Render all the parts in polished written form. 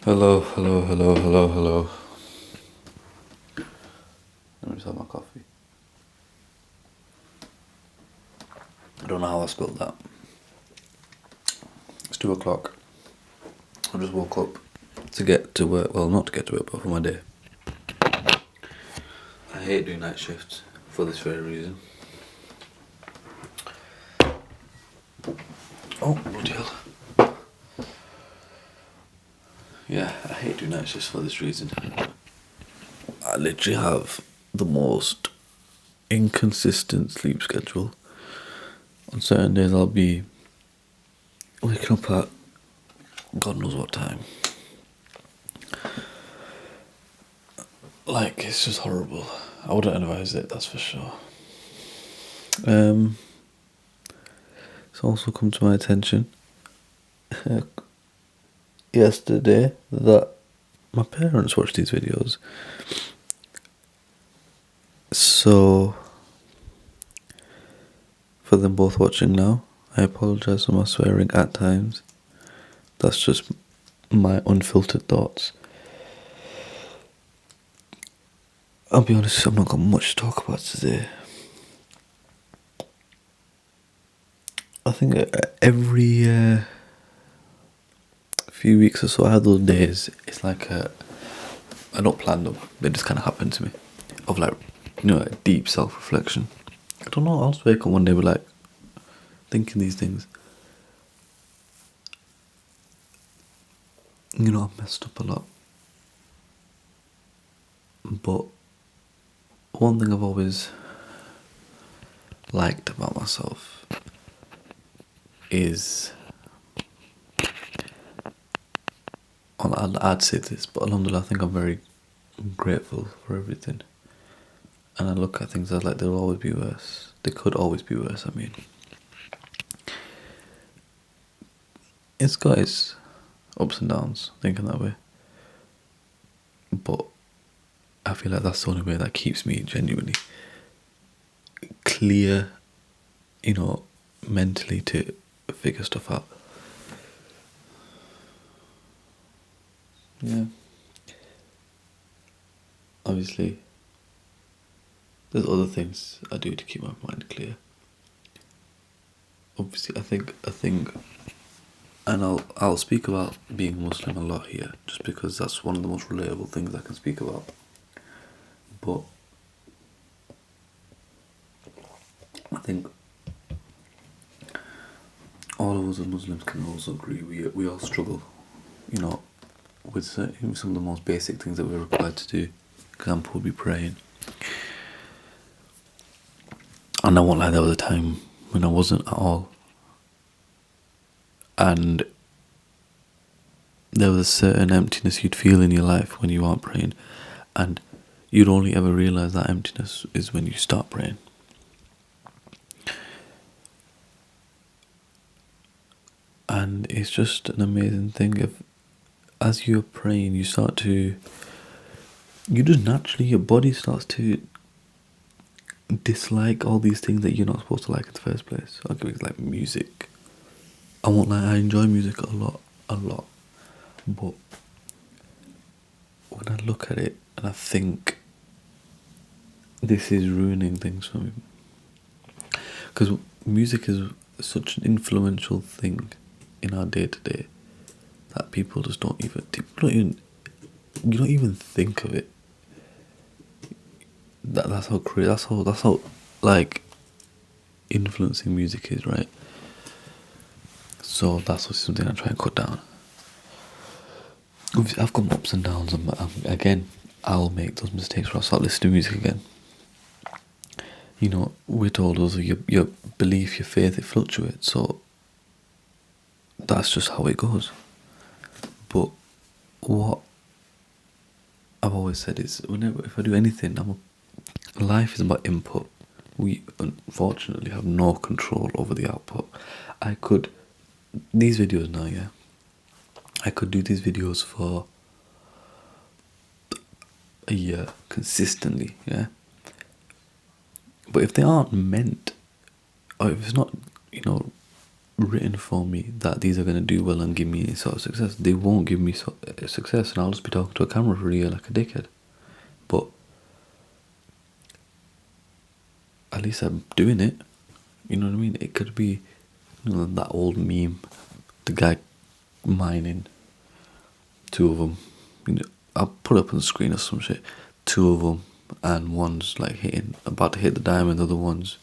Hello, hello, hello, hello, hello. Let me just have my coffee. I don't know how I spilled that. It's 2 o'clock. I just woke up to get to work. Well, not to get to work, but for my day. I hate doing night shifts for this very reason. Oh, bloody hell. Yeah, I hate doing night shifts for this reason. I literally have the most inconsistent sleep schedule. On certain days I'll be waking up at God knows what time. Like, it's just horrible. I wouldn't advise it, that's for sure. It's also come to my attention yesterday that my parents watch these videos. So, for them both watching now, I apologise for my swearing at times. That's just my unfiltered thoughts. I'll be honest, I've not got much to talk about today. I think every few weeks or so I have those days. It's like I don't plan them. They just kind of happen to me. Of like, a deep self-reflection. I don't know, I'll just wake up one day with like thinking these things. I've messed up a lot. But one thing I've always liked about myself is, I'd say this, but alhamdulillah, I think I'm very grateful for everything. And I look at things as like they'll always be worse. They could always be worse, I mean. It's got its ups and downs, thinking that way. But I feel like that's the only way that keeps me genuinely clear, mentally to figure stuff out. Yeah. Obviously, there's other things I do to keep my mind clear. Obviously, I think, and I'll speak about being Muslim a lot here, just because that's one of the most relatable things I can speak about. But I think all of us as Muslims can also agree we all struggle, with some of the most basic things that we're required to do. Example would be praying. And I won't lie, there was a time when I wasn't at all. And there was a certain emptiness you'd feel in your life when you aren't praying. And you'd only ever realise that emptiness is when you start praying. And it's just an amazing thing. As you're praying, you just naturally, your body starts to dislike all these things that you're not supposed to like in the first place. I'll give it like music. I won't lie, I enjoy music a lot. But when I look at it and I think this is ruining things for me. Because music is such an influential thing in our day-to-day that people just don't even think of it. That's how like influencing music is, right? So that's something I try and cut down. Obviously, I've got ups and downs, and again, I'll make those mistakes where I'll start listening to music again. We're told also your belief, your faith, it fluctuates, so that's just how it goes. But what I've always said is, if I do anything, life is about input. We unfortunately have no control over the output. These videos now, yeah, I could do these videos for a year consistently, yeah. But if they aren't meant, or if it's not, written for me that these are going to do well and give me any sort of success. They won't give me success, and I'll just be talking to a camera for a year like a dickhead. But at least I'm doing it. You know what I mean? It could be, that old meme, the guy mining, two of them. I'll put up on the screen or some shit. Two of them, and one's like about to hit the diamond. The other one's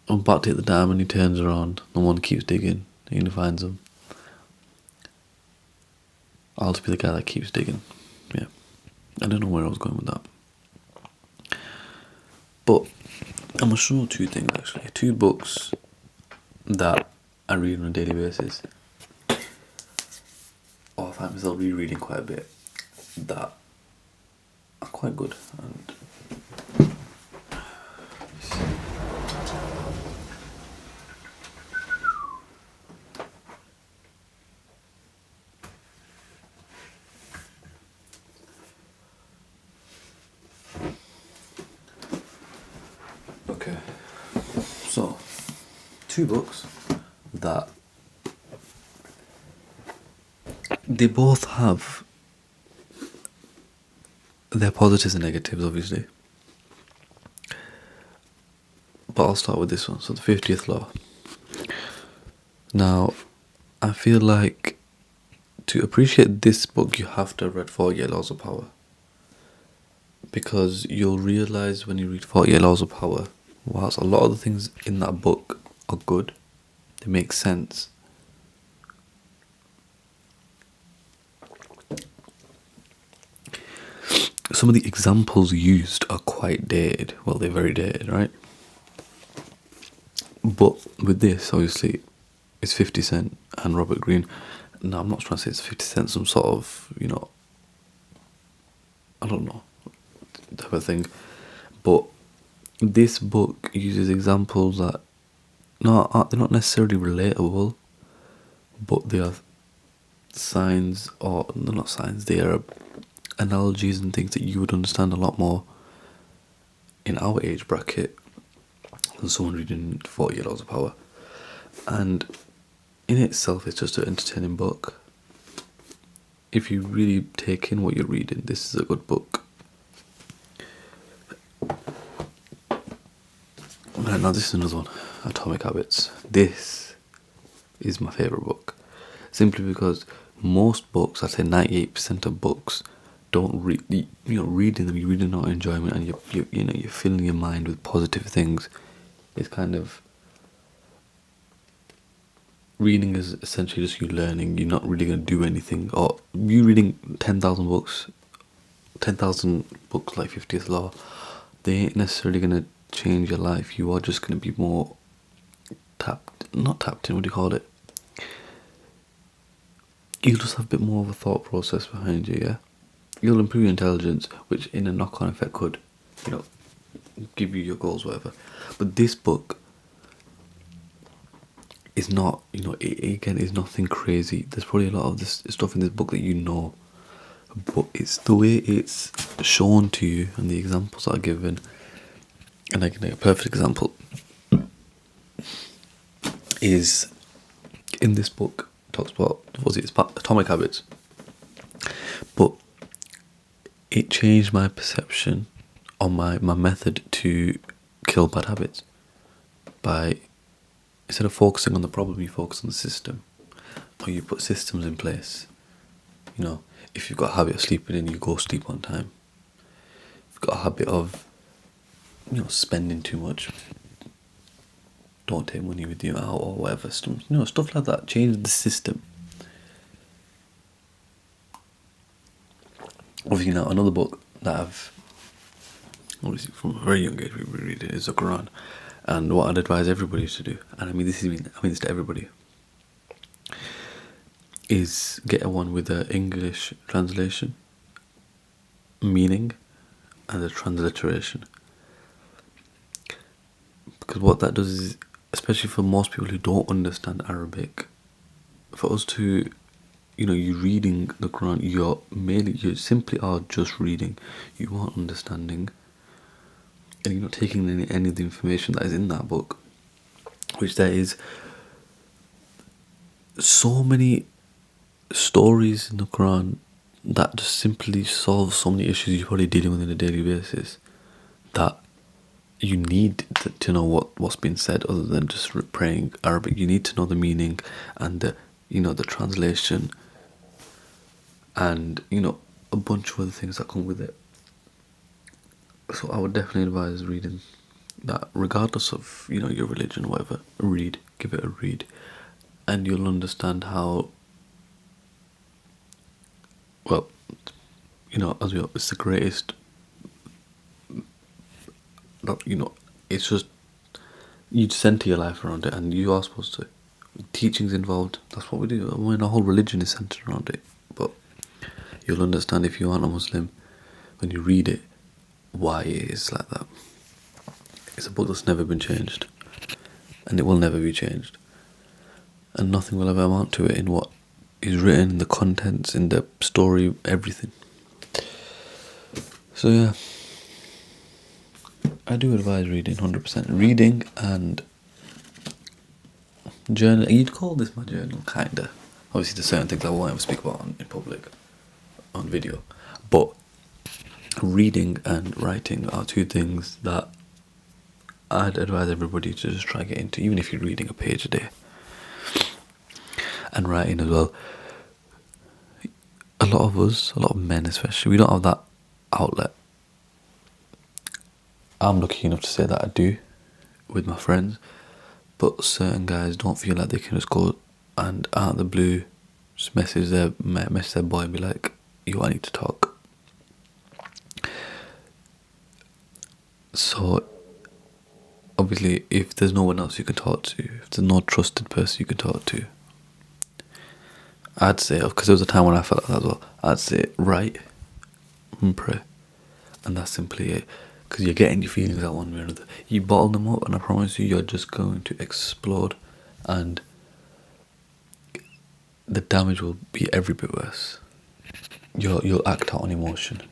about to hit the diamond. He turns around, and one keeps digging. And he finds him. I'll just be the guy that keeps digging. Yeah, I don't know where I was going with that. But I'm gonna show two things actually. Two books that I read on a daily basis, or I find myself rereading quite a bit, that are quite good. And okay, so two books that they both have their positives and negatives, obviously. But I'll start with this one. So, the 50th Law. Now, I feel like to appreciate this book, you have to have read 48 Laws of Power. Because you'll realise when you read 48 Laws of Power, whilst a lot of the things in that book are good, they make sense. Some of the examples used are quite dated. Well, they're very dated, right? But with this, obviously, it's 50 Cent and Robert Greene. Now, I'm not trying to say it's 50 Cent, some sort of, I don't know, type of thing. But this book uses examples that they're not necessarily relatable, but they are signs, or they're not signs, they are analogies and things that you would understand a lot more in our age bracket than someone reading 48 Laws of Power. And in itself, it's just an entertaining book. If you really take in what you're reading, this is a good book. Right, now this is another one, Atomic Habits. This is my favourite book, simply because most books, I'd say 98% of books, don't read. Reading them, you're reading out enjoyment, and you're filling your mind with positive things. It's kind of, reading is essentially just you learning. You're not really going to do anything. Or you reading 10,000 books like 50th Law, they ain't necessarily going to change your life. You are just going to be more not tapped in, what do you call it? You'll just have a bit more of a thought process behind you, yeah? You'll improve your intelligence, which in a knock-on effect could, give you your goals, whatever. But this book is not, again, is nothing crazy. There's probably a lot of this stuff in this book that but it's the way it's shown to you and the examples that are given. And like a perfect example is in this book. It talks about, it's Atomic Habits, but it changed my perception on my method to kill bad habits. By, instead of focusing on the problem, you focus on the system, or you put systems in place. If you've got a habit of sleeping in, you go sleep on time. If you've got a habit of spending too much, don't take money with you out, or whatever, stuff like that. Change the system. Obviously, now another book that I've obviously from a very young age we read it is the Quran, and what I'd advise everybody to do, and I mean this to everybody, is get one with an English translation, meaning, and a transliteration. Because what that does is, especially for most people who don't understand Arabic, for us to, you reading the Quran, you simply are just reading. You aren't understanding. and you're not taking any of the information that is in that book, which there is so many stories in the Quran that just simply solve so many issues you're probably dealing with on a daily basis, that you need to know what's been said other than just praying Arabic. You need to know the meaning and the translation and a bunch of other things that come with it. So I would definitely advise reading that, regardless of your religion or whatever. Give it a read, and you'll understand how, well, it's the greatest. It's just, you center your life around it, and you are supposed to. Teaching's involved. That's what we do. I mean, our whole religion is centered around it. But you'll understand, if you aren't a Muslim, when you read it, why it is like that. It's a book that's never been changed, and it will never be changed, and nothing will ever amount to it in what is written, in the contents, in the story, everything. So yeah, I do advise reading, 100%. Reading and journal. You'd call this my journal, kinda. Obviously, there's certain things I won't ever speak about in public, on video, but reading and writing are two things that I'd advise everybody to just try to get into, even if you're reading a page a day. And writing as well. A lot of men especially, we don't have that outlet. I'm lucky enough to say that I do with my friends, but certain guys don't feel like they can just go and out of the blue just message their boy and be like, yo, I need to talk. So obviously, if there's no one else you can talk to, if there's no trusted person you can talk to, I'd say, because there was a time when I felt like that as well, I'd say write and pray, and that's simply it. Because you're getting your feelings out one way or another. You bottle them up, and I promise you're just going to explode, and the damage will be every bit worse. You'll act out on emotion.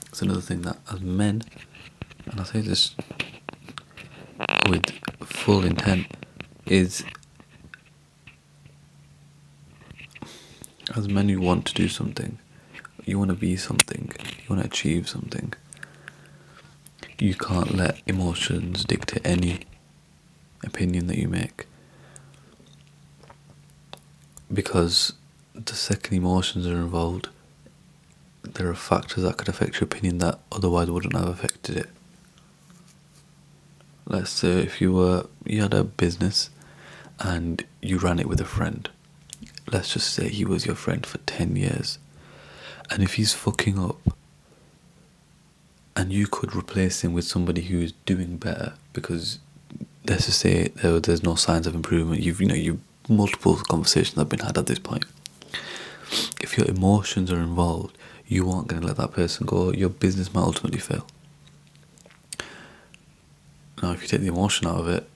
It's another thing that, as men, and I say this with full intent, is as men who want to do something, you want to be something, you want to achieve something, you can't let emotions dictate any opinion that you make, because the second emotions are involved, there are factors that could affect your opinion that otherwise wouldn't have affected it. Let's say if you had a business and you ran it with a friend. Let's just say he was your friend for 10 years. And if he's fucking up, and you could replace him with somebody who's doing better, because let's just say there's no signs of improvement, you've multiple conversations have been had at this point. If your emotions are involved, you aren't going to let that person go. Your business might ultimately fail. Now, if you take the emotion out of it,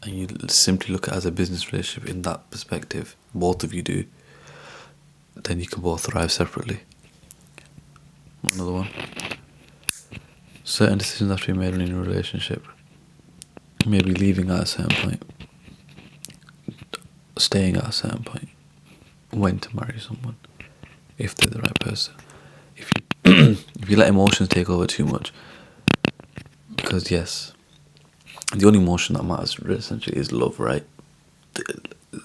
and you simply look at it as a business relationship in that perspective, both of you do, then you can both thrive separately. Another one. Certain decisions have to be made in a relationship. Maybe leaving at a certain point, staying at a certain point, when to marry someone, if they're the right person. If you let emotions take over too much, because yes, the only emotion that matters essentially is love, right?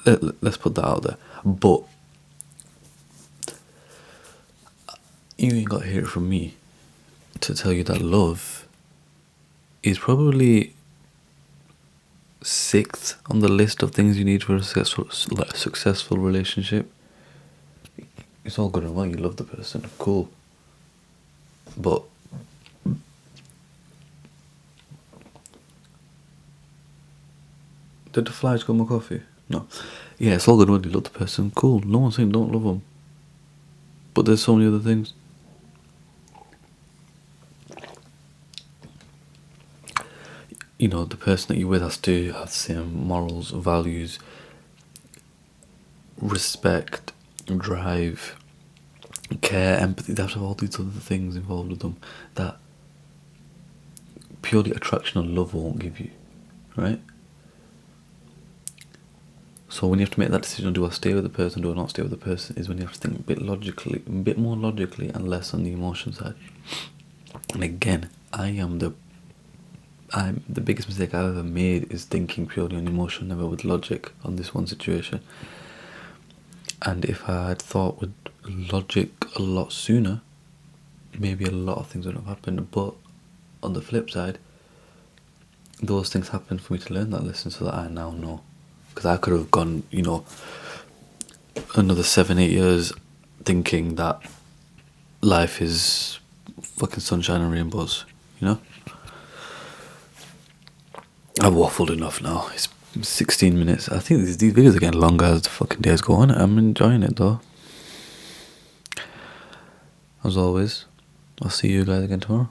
Let's put that out there. But you ain't got to hear it from me to tell you that love is probably 6th on the list of things you need for a successful relationship. It's all good and well, you love the person, cool. But did the flies got my coffee? No. Yeah, it's all good when you love the person, cool. No one's saying don't love them. But there's so many other things. The person that you're with has to have the same morals, values, respect, drive, care, empathy. They have to have all these other things involved with them that purely attraction and love won't give you, right? So when you have to make that decision, do I stay with the person, do I not stay with the person, is when you have to think a bit more logically and less on the emotion side. And again, I'm the biggest mistake I've ever made is thinking purely on emotion, never with logic on this one situation. And if I had thought with logic a lot sooner, maybe a lot of things would have happened. But on the flip side, those things happened for me to learn that lesson so that I now know. Because I could have gone, another 7-8 years thinking that life is fucking sunshine and rainbows, I've waffled enough now. It's 16 minutes. I think these videos are getting longer as the fucking days go on. I'm enjoying it though. As always, I'll see you guys again tomorrow.